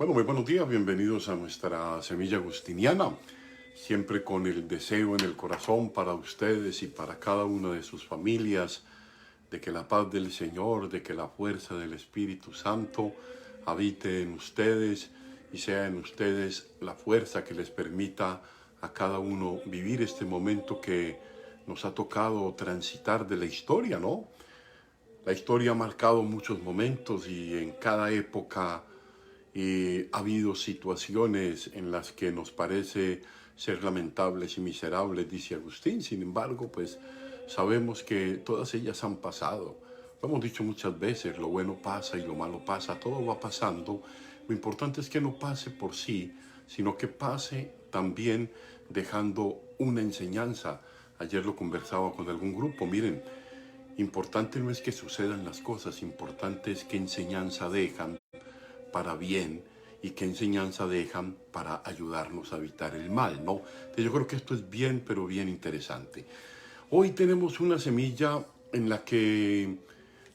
Bueno, muy buenos días, bienvenidos a nuestra semilla agustiniana, siempre con el deseo en el corazón para ustedes y para cada una de sus familias, de que la paz del Señor, de que la fuerza del Espíritu Santo habite en ustedes y sea en ustedes la fuerza que les permita a cada uno vivir este momento que nos ha tocado transitar de la historia, ¿no? La historia ha marcado muchos momentos y en cada época ha habido situaciones en las que nos parece ser lamentables y miserables, dice Agustín. Sin embargo, pues sabemos que todas ellas han pasado. Lo hemos dicho muchas veces, lo bueno pasa y lo malo pasa, todo va pasando. Lo importante es que no pase por sí, sino que pase también dejando una enseñanza. Ayer lo conversaba con algún grupo, miren, importante no es que sucedan las cosas, importante es qué enseñanza dejan para bien y qué enseñanza dejan para ayudarnos a evitar el mal, ¿no? Entonces yo creo que esto es bien, pero bien interesante. Hoy tenemos una semilla en la que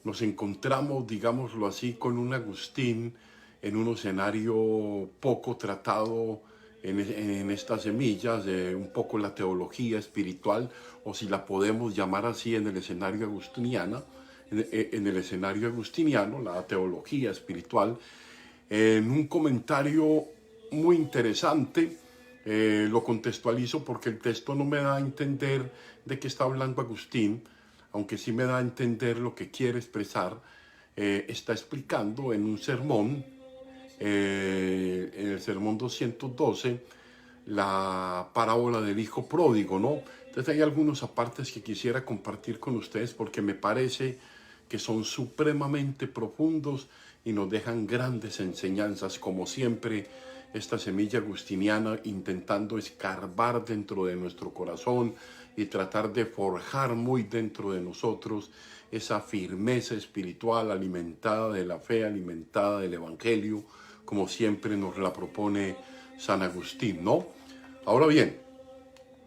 nos encontramos, digámoslo así, con un Agustín en un escenario poco tratado en estas semillas, un poco la teología espiritual, o si la podemos llamar así en el escenario agustiniano, en el escenario agustiniano, la teología espiritual, en un comentario muy interesante. Lo contextualizo porque el texto no me da a entender de qué está hablando Agustín, aunque sí me da a entender lo que quiere expresar. Está explicando en un sermón, en el sermón 212, la parábola del hijo pródigo, ¿no? Entonces hay algunos apartes que quisiera compartir con ustedes porque me parece que son supremamente profundos y nos dejan grandes enseñanzas, como siempre esta semilla agustiniana intentando escarbar dentro de nuestro corazón y tratar de forjar muy dentro de nosotros esa firmeza espiritual alimentada de la fe, alimentada del Evangelio, como siempre nos la propone San Agustín, ¿no? Ahora bien,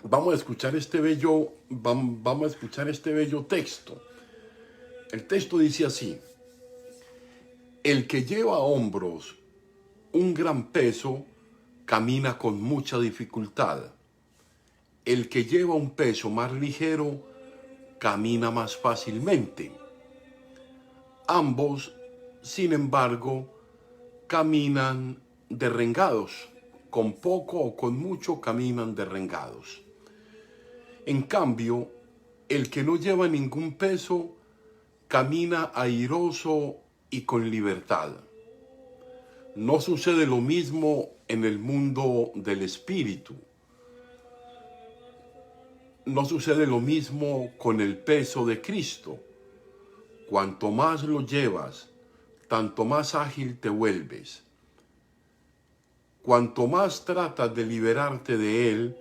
vamos a escuchar este bello texto. El texto dice así: el que lleva a hombros un gran peso camina con mucha dificultad. El que lleva un peso más ligero camina más fácilmente. Ambos, sin embargo, caminan derrengados. Con poco o con mucho caminan derrengados. En cambio, el que no lleva ningún peso camina airoso y con libertad. No sucede lo mismo en el mundo del espíritu. No sucede lo mismo con el peso de Cristo. Cuanto más lo llevas, tanto más ágil te vuelves. Cuanto más tratas de liberarte de él,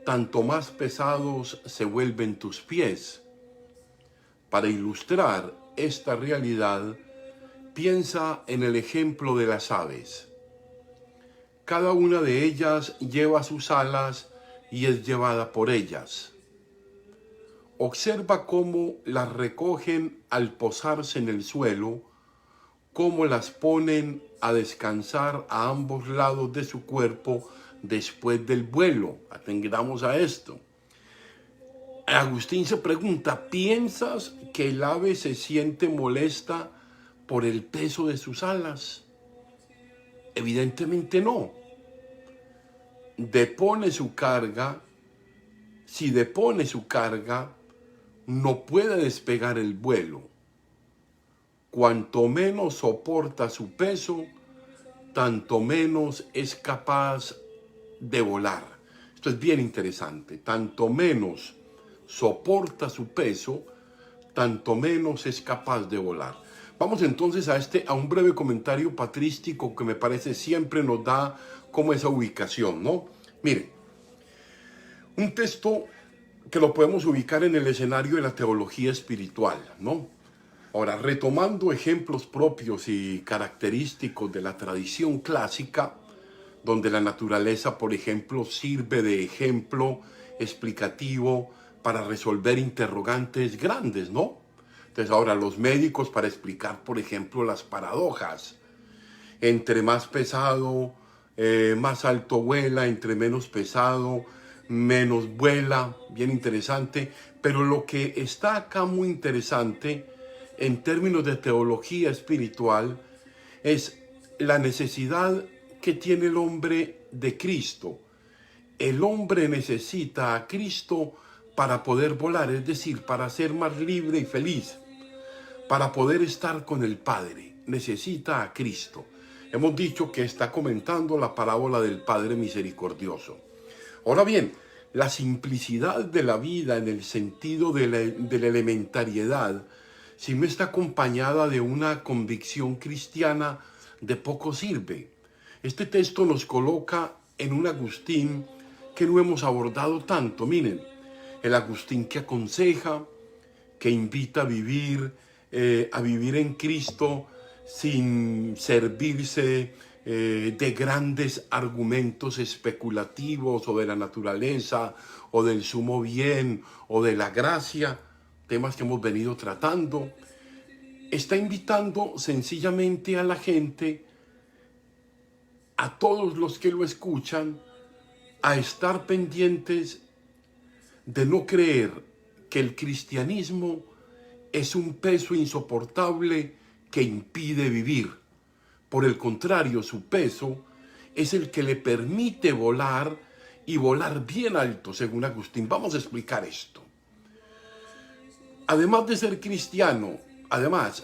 tanto más pesados se vuelven tus pies. Para ilustrar esta realidad, piensa en el ejemplo de las aves. Cada una de ellas lleva sus alas y es llevada por ellas. Observa cómo las recogen al posarse en el suelo, cómo las ponen a descansar a ambos lados de su cuerpo después del vuelo. Atendamos a esto. Agustín se pregunta, ¿piensas que el ave se siente molesta por el peso de sus alas? Evidentemente no. Depone su carga. Si depone su carga, no puede despegar el vuelo. Cuanto menos soporta su peso, tanto menos es capaz de volar. Esto es bien interesante. Tanto menos soporta su peso, tanto menos es capaz de volar. Vamos entonces a un breve comentario patrístico que me parece siempre nos da como esa ubicación, ¿no? Miren, un texto que lo podemos ubicar en el escenario de la teología espiritual, ¿no? Ahora, retomando ejemplos propios y característicos de la tradición clásica, donde la naturaleza, por ejemplo, sirve de ejemplo explicativo para resolver interrogantes grandes, ¿no? Entonces ahora los médicos para explicar, por ejemplo, las paradojas. entre más pesado, más alto vuela, entre menos pesado, menos vuela, bien interesante. Pero lo que está acá muy interesante en términos de teología espiritual es la necesidad que tiene el hombre de Cristo. El hombre necesita a Cristo para poder volar, es decir, para ser más libre y feliz, para poder estar con el Padre. Necesita a Cristo. Hemos dicho que está comentando la parábola del Padre misericordioso. Ahora bien, la simplicidad de la vida en el sentido de la elementariedad, si no está acompañada de una convicción cristiana, de poco sirve. Este texto nos coloca en un Agustín que no hemos abordado tanto. Miren, el Agustín que aconseja, que invita a vivir en Cristo sin servirse de grandes argumentos especulativos o de la naturaleza o del sumo bien o de la gracia, temas que hemos venido tratando. Está invitando sencillamente a la gente, a todos los que lo escuchan, a estar pendientes de no creer que el cristianismo es un peso insoportable que impide vivir. Por el contrario, su peso es el que le permite volar y volar bien alto, según Agustín. Vamos a explicar esto. Además de ser cristiano,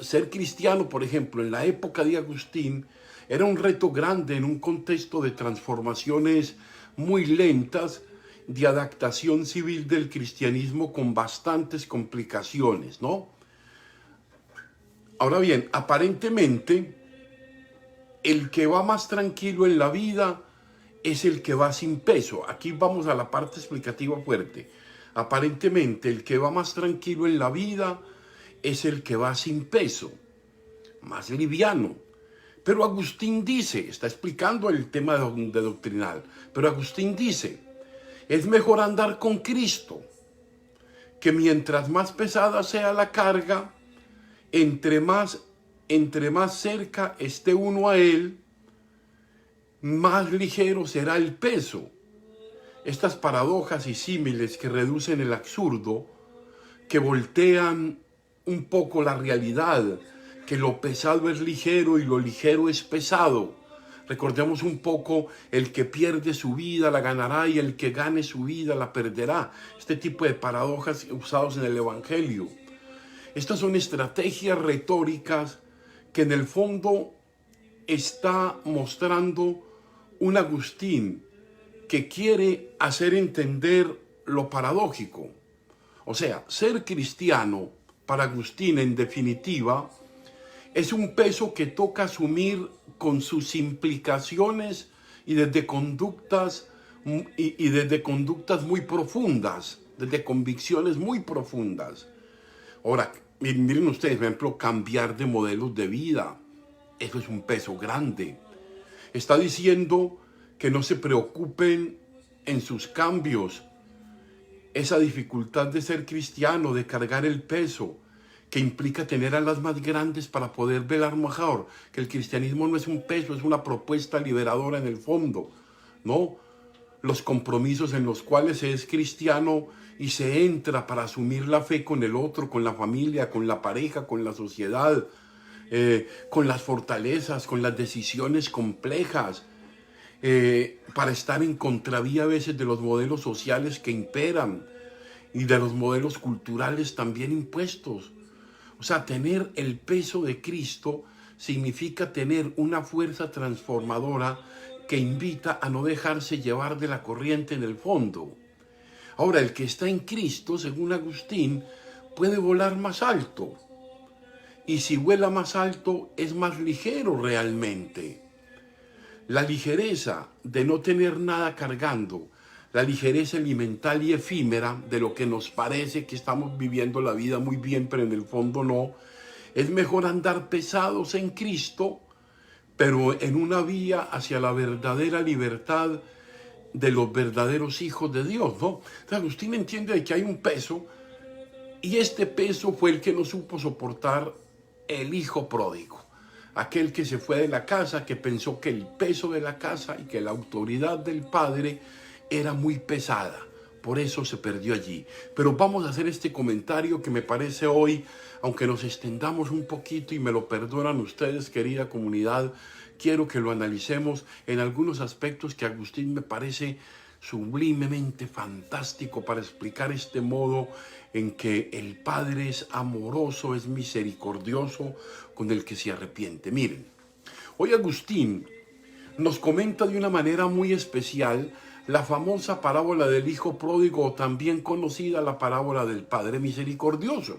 ser cristiano, por ejemplo, en la época de Agustín, era un reto grande en un contexto de transformaciones muy lentas, de adaptación civil del cristianismo con bastantes complicaciones, ¿no? Ahora bien, aparentemente, el que va más tranquilo en la vida es el que va sin peso. Aquí vamos a la parte explicativa fuerte. Aparentemente, el que va más tranquilo en la vida es el que va sin peso, más liviano. Pero Agustín dice, está explicando el tema de doctrinal, pero Agustín dice, es mejor andar con Cristo, que mientras más pesada sea la carga, entre más cerca esté uno a Él, más ligero será el peso. Estas paradojas y símiles que reducen el absurdo, que voltean un poco la realidad, que lo pesado es ligero y lo ligero es pesado. Recordemos un poco, el que pierde su vida la ganará y el que gane su vida la perderá. Este tipo de paradojas usados en el Evangelio. Estas son estrategias retóricas que en el fondo está mostrando un Agustín que quiere hacer entender lo paradójico. O sea, ser cristiano, para Agustín en definitiva, es un peso que toca asumir con sus implicaciones y desde conductas muy profundas, desde convicciones muy profundas. Ahora, miren ustedes, por ejemplo, cambiar de modelos de vida, eso es un peso grande. Está diciendo que no se preocupen en sus cambios. Esa dificultad de ser cristiano, de cargar el peso, que implica tener alas más grandes para poder velar mejor, que el cristianismo no es un peso, es una propuesta liberadora en el fondo, ¿no? Los compromisos en los cuales se es cristiano y se entra para asumir la fe con el otro, con la familia, con la pareja, con la sociedad, con las fortalezas, con las decisiones complejas, para estar en contravía a veces de los modelos sociales que imperan y de los modelos culturales también impuestos. O sea, tener el peso de Cristo significa tener una fuerza transformadora que invita a no dejarse llevar de la corriente en el fondo. Ahora, el que está en Cristo, según Agustín, puede volar más alto. Y si vuela más alto, es más ligero realmente. La ligereza de no tener nada cargando, la ligereza elemental y efímera de lo que nos parece que estamos viviendo la vida muy bien, pero en el fondo no. Es mejor andar pesados en Cristo, pero en una vía hacia la verdadera libertad de los verdaderos hijos de Dios, ¿no? Entonces Agustín entiende que hay un peso, y este peso fue el que no supo soportar el hijo pródigo. aquel que se fue de la casa, que pensó que el peso de la casa y que la autoridad del padre era muy pesada. Por eso se perdió allí. Pero vamos a hacer este comentario que me parece hoy, aunque nos extendamos un poquito y me lo perdonan ustedes, querida comunidad, quiero que lo analicemos en algunos aspectos que Agustín me parece sublimemente fantástico para explicar este modo en que el Padre es amoroso, es misericordioso con el que se arrepiente. Miren, hoy Agustín nos comenta de una manera muy especial la famosa parábola del hijo pródigo, o también conocida la parábola del Padre misericordioso.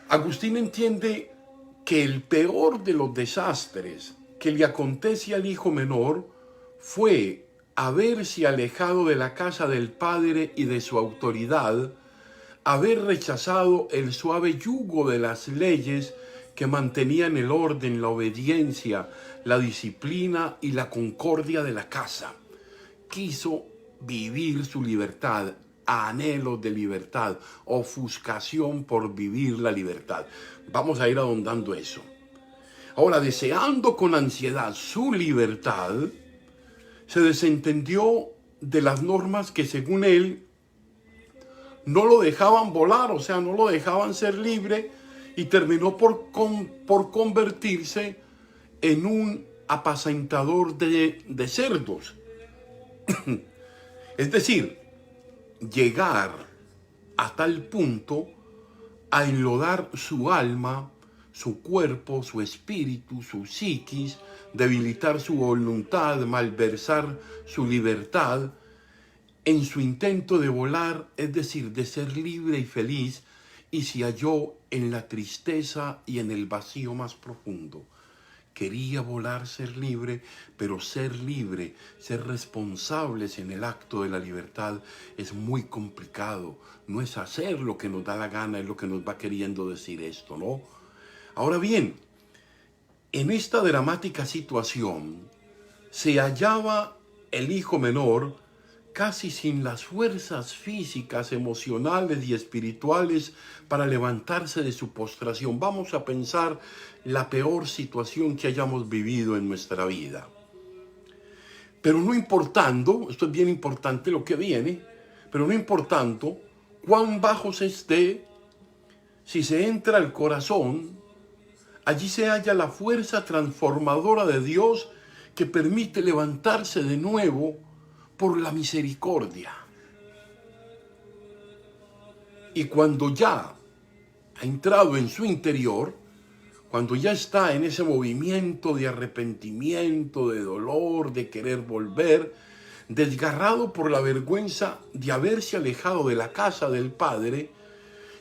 Agustín entiende que el peor de los desastres que le acontece al hijo menor fue haberse alejado de la casa del Padre y de su autoridad, haber rechazado el suave yugo de las leyes que mantenían el orden, la obediencia, la disciplina y la concordia de la casa. Quiso vivir su libertad, anhelo de libertad, ofuscación por vivir la libertad. Vamos a ir ahondando eso. Ahora, deseando con ansiedad su libertad, se desentendió de las normas que según él no lo dejaban volar, o sea, no lo dejaban ser libre, y terminó por convertirse en un apacentador de cerdos. Es decir, llegar a tal punto a enlodar su alma, su cuerpo, su espíritu, su psiquis, debilitar su voluntad, malversar su libertad, en su intento de volar, es decir, de ser libre y feliz, y se halló en la tristeza y en el vacío más profundo. Quería volar, ser libre, pero ser libre, ser responsables en el acto de la libertad es muy complicado. No es hacer lo que nos da la gana, es lo que nos va queriendo decir esto, ¿no? Ahora bien, en esta dramática situación se hallaba el hijo menor casi sin las fuerzas físicas, emocionales y espirituales para levantarse de su postración. Vamos a pensar la peor situación que hayamos vivido en nuestra vida. Pero no importando, esto es bien importante lo que viene, pero no importando cuán bajo se esté, si se entra al corazón, allí se halla la fuerza transformadora de Dios que permite levantarse de nuevo por la misericordia. Y cuando ya ha entrado en su interior, cuando ya está en ese movimiento de arrepentimiento, de dolor, de querer volver, desgarrado por la vergüenza de haberse alejado de la casa del Padre,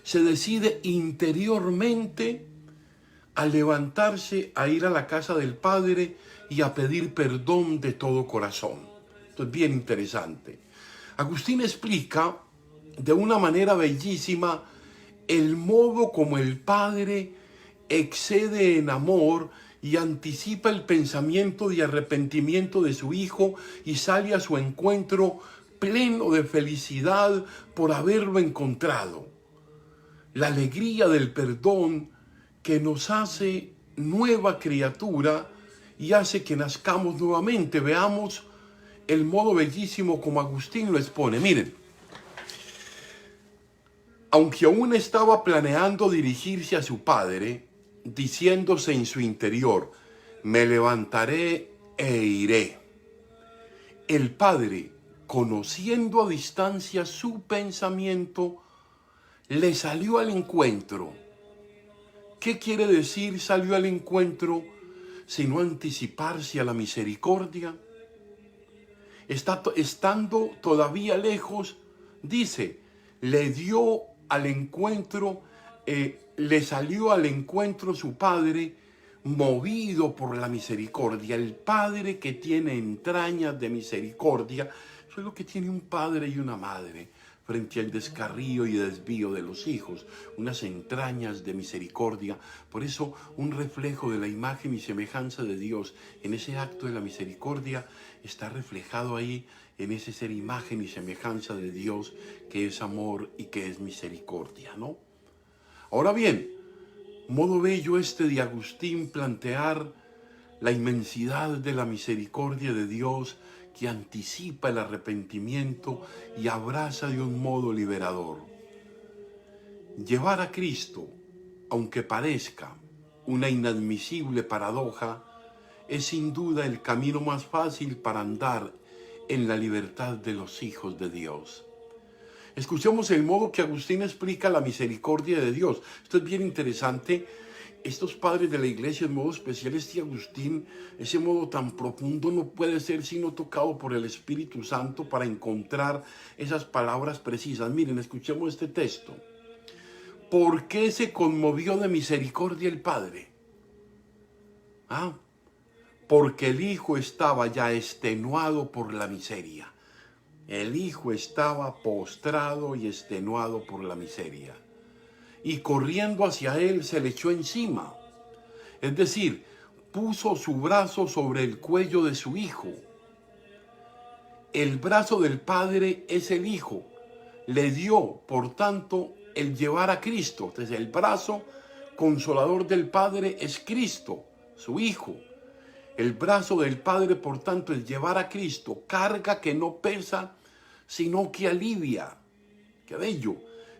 se decide interiormente a levantarse, a ir a la casa del Padre y a pedir perdón de todo corazón. Esto es bien interesante. Agustín explica de una manera bellísima el modo como el Padre excede en amor y anticipa el pensamiento de arrepentimiento de su Hijo y sale a su encuentro pleno de felicidad por haberlo encontrado. La alegría del perdón que nos hace nueva criatura y hace que nazcamos nuevamente. Veamos el modo bellísimo como Agustín lo expone. Miren, aunque aún estaba planeando dirigirse a su padre, diciéndose en su interior, me levantaré e iré. El padre, conociendo a distancia su pensamiento, le salió al encuentro. ¿Qué quiere decir salió al encuentro sino anticiparse a la misericordia? Estando todavía lejos, dice, le dio al encuentro, le salió al encuentro su padre, movido por la misericordia. El padre que tiene entrañas de misericordia, eso es lo que tiene un padre y una madre frente al descarrío y desvío de los hijos, unas entrañas de misericordia. Por eso un reflejo de la imagen y semejanza de Dios en ese acto de la misericordia está reflejado ahí en ese ser imagen y semejanza de Dios que es amor y que es misericordia, ¿no? Ahora bien, Modo bello este de Agustín plantear la inmensidad de la misericordia de Dios que anticipa el arrepentimiento y abraza de un modo liberador. Llevar a Cristo, aunque parezca una inadmisible paradoja, es sin duda el camino más fácil para andar en la libertad de los hijos de Dios. Escuchemos el modo que Agustín explica la misericordia de Dios. Esto es bien interesante. Estos padres de la iglesia, en modo especial este Agustín, ese modo tan profundo no puede ser sino tocado por el Espíritu Santo para encontrar esas palabras precisas. Miren, escuchemos este texto. ¿Por qué se conmovió de misericordia el Padre? Porque el Hijo estaba ya extenuado por la miseria. El Hijo estaba postrado y extenuado por la miseria. Y corriendo hacia él se le echó encima. Es decir, puso su brazo sobre el cuello de su hijo. El brazo del Padre es el Hijo. Le dio, por tanto, el llevar a Cristo. Entonces, el brazo consolador del Padre es Cristo, su Hijo. El brazo del Padre, por tanto, es llevar a Cristo. Carga que no pesa, sino que alivia. ¡Qué bello!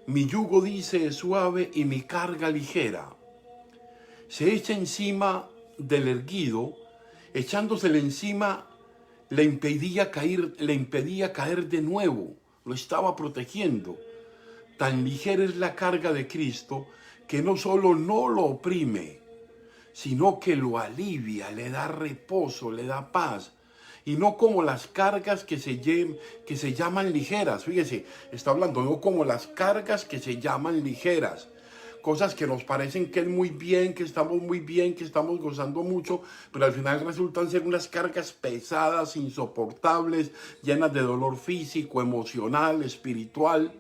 Mi yugo, dice, es suave y mi carga ligera. Se echa encima del erguido, echándosele encima le impedía caer de nuevo, lo estaba protegiendo. Tan ligera es la carga de Cristo que no solo no lo oprime, sino que lo alivia, le da reposo, le da paz. Y no como las cargas que se llaman ligeras. Fíjese, está hablando, no como las cargas que se llaman ligeras. Cosas que nos parecen que es muy bien, que estamos muy bien, que estamos gozando mucho, pero al final resultan ser unas cargas pesadas, insoportables, llenas de dolor físico, emocional, espiritual.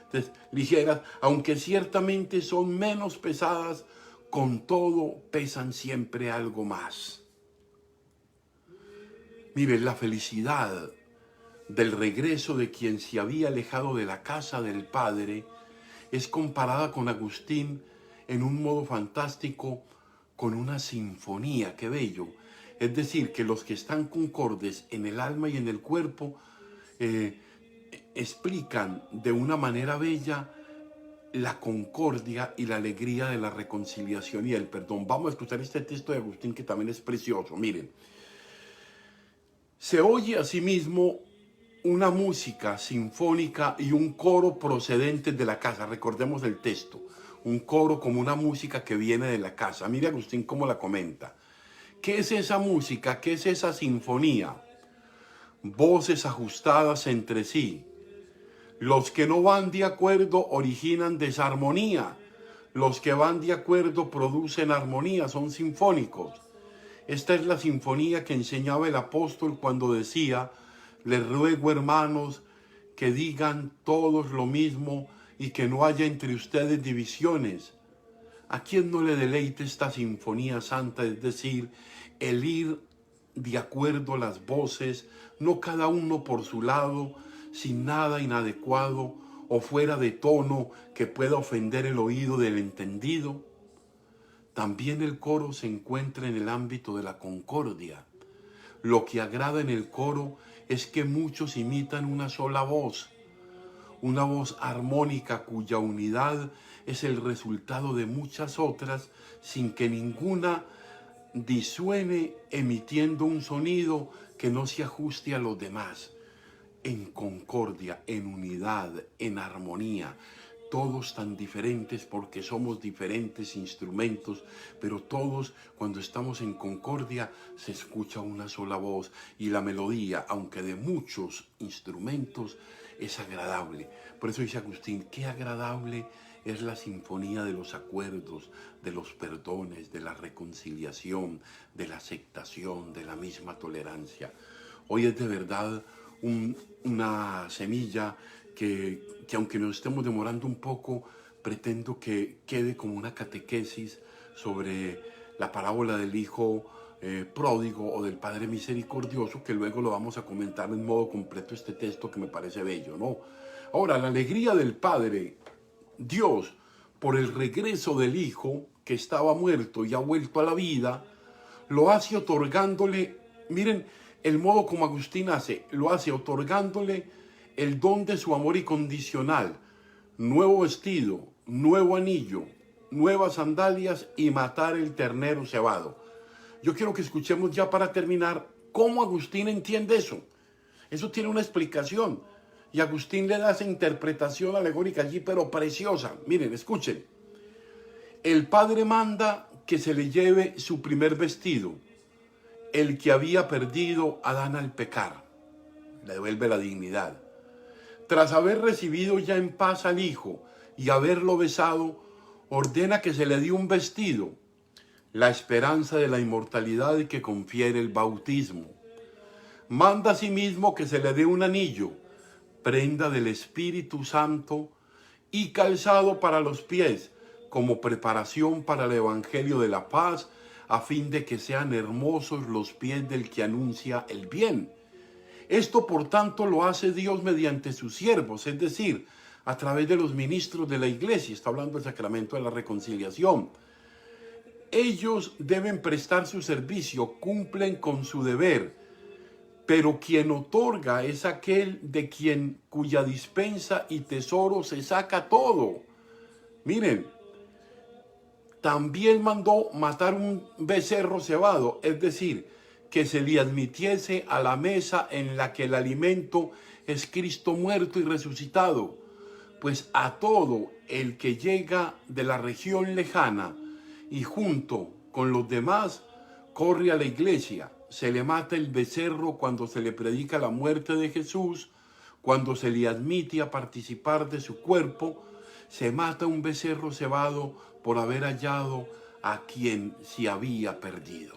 Entonces, ligeras, aunque ciertamente son menos pesadas, con todo pesan siempre algo más. Mire, la felicidad del regreso de quien se había alejado de la casa del Padre es comparada con Agustín en un modo fantástico con una sinfonía. ¡Qué bello! Es decir, que los que están concordes en el alma y en el cuerpo explican de una manera bella la concordia y la alegría de la reconciliación y el perdón. Vamos a escuchar este texto de Agustín que también es precioso. Miren. Se oye asimismo una música sinfónica y un coro procedentes de la casa. Recordemos el texto. Un coro como una música que viene de la casa. Mire Agustín cómo la comenta. ¿Qué es esa música? ¿Qué es esa sinfonía? Voces ajustadas entre sí. Los que no van de acuerdo originan desarmonía. Los que van de acuerdo producen armonía, son sinfónicos. Esta es la sinfonía que enseñaba el apóstol cuando decía: les ruego, hermanos, que digan todos lo mismo y que no haya entre ustedes divisiones. ¿A quién no le deleita esta sinfonía santa? Es decir, el ir de acuerdo las voces, no cada uno por su lado, sin nada inadecuado o fuera de tono que pueda ofender el oído del entendido. También el coro se encuentra en el ámbito de la concordia. Lo que agrada en el coro es que muchos imitan una sola voz, una voz armónica cuya unidad es el resultado de muchas otras, sin que ninguna disuene emitiendo un sonido que no se ajuste a los demás. En concordia, en unidad, en armonía. Todos tan diferentes porque somos diferentes instrumentos, pero todos cuando estamos en concordia se escucha una sola voz y la melodía, aunque de muchos instrumentos, es agradable. Por eso dice Agustín, qué agradable es la sinfonía de los acuerdos, de los perdones, de la reconciliación, de la aceptación, de la misma tolerancia. Hoy es de verdad una semilla que aunque nos estemos demorando un poco, pretendo que quede como una catequesis sobre la parábola del hijo pródigo o del padre misericordioso, que luego lo vamos a comentar en modo completo este texto que me parece bello, ¿no? Ahora, la alegría del Padre, Dios, por el regreso del Hijo, que estaba muerto y ha vuelto a la vida, lo hace otorgándole, miren el modo como Agustín hace, lo hace otorgándole el don de su amor incondicional, nuevo vestido, nuevo anillo, nuevas sandalias y matar el ternero cebado. Yo quiero que escuchemos ya para terminar cómo Agustín entiende eso. Eso tiene una explicación. Y Agustín le da esa interpretación alegórica allí, pero preciosa. Miren, escuchen. El Padre manda que se le lleve su primer vestido, el que había perdido Adán al pecar. Le devuelve la dignidad. Tras haber recibido ya en paz al Hijo y haberlo besado, ordena que se le dé un vestido, la esperanza de la inmortalidad que confiere el bautismo. Manda asimismo que se le dé un anillo, prenda del Espíritu Santo y calzado para los pies, como preparación para el Evangelio de la paz, a fin de que sean hermosos los pies del que anuncia el bien. Esto, por tanto, lo hace Dios mediante sus siervos, es decir, a través de los ministros de la iglesia. Está hablando del sacramento de la reconciliación. Ellos deben prestar su servicio, cumplen con su deber, pero quien otorga es aquel de quien cuya dispensa y tesoro se saca todo. Miren, también mandó matar un becerro cebado, es decir, que se le admitiese a la mesa en la que el alimento es Cristo muerto y resucitado, pues a todo el que llega de la región lejana y junto con los demás corre a la iglesia, se le mata el becerro cuando se le predica la muerte de Jesús, cuando se le admite a participar de su cuerpo, se mata un becerro cebado por haber hallado a quien se había perdido.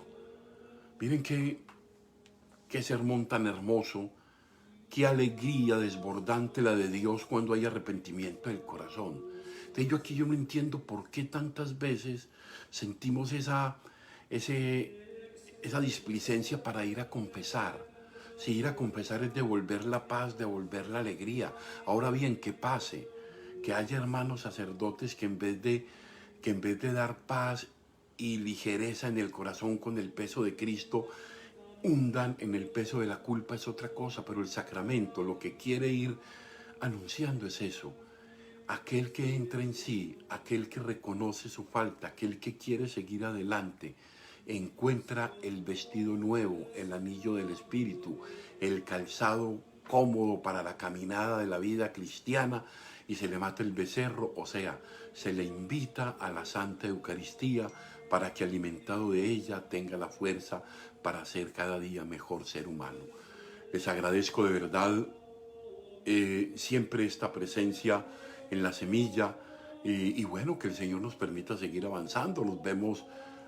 Miren qué sermón tan hermoso, qué alegría desbordante la de Dios cuando hay arrepentimiento del corazón. Entonces yo no entiendo por qué tantas veces sentimos esa displicencia para ir a confesar. Si ir a confesar es devolver la paz, devolver la alegría. Ahora bien, que pase, que haya hermanos sacerdotes que en vez de dar paz y ligereza en el corazón con el peso de Cristo, hundan en el peso de la culpa, es otra cosa. Pero el sacramento lo que quiere ir anunciando es eso. Aquel que entra en sí, aquel que reconoce su falta, aquel que quiere seguir adelante, encuentra el vestido nuevo, el anillo del Espíritu, el calzado cómodo para la caminada de la vida cristiana, y se le mata el becerro, o sea, se le invita a la Santa Eucaristía para que, alimentado de ella, tenga la fuerza para ser cada día mejor ser humano. Les agradezco de verdad siempre esta presencia en la semilla, y bueno, que el Señor nos permita seguir avanzando. Nos vemos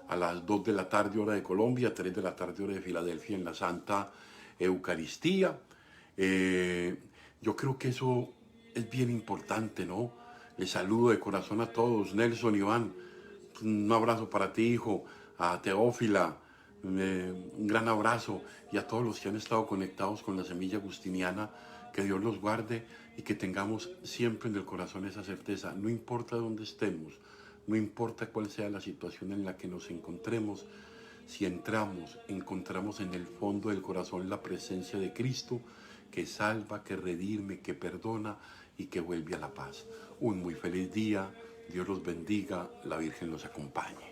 a las 2 de la tarde hora de Colombia, 3 de la tarde hora de Filadelfia en la Santa Eucaristía. Yo creo que eso es bien importante, ¿no? Les saludo de corazón a todos. Nelson, Iván, un abrazo para ti, hijo, a Teófila, un gran abrazo, y a todos los que han estado conectados con la semilla agustiniana. Que Dios los guarde y que tengamos siempre en el corazón esa certeza. No importa dónde estemos, no importa cuál sea la situación en la que nos encontremos, si encontramos en el fondo del corazón la presencia de Cristo, que salva, que redime, que perdona y que vuelve a la paz. Un muy feliz día, Dios los bendiga, la Virgen los acompañe.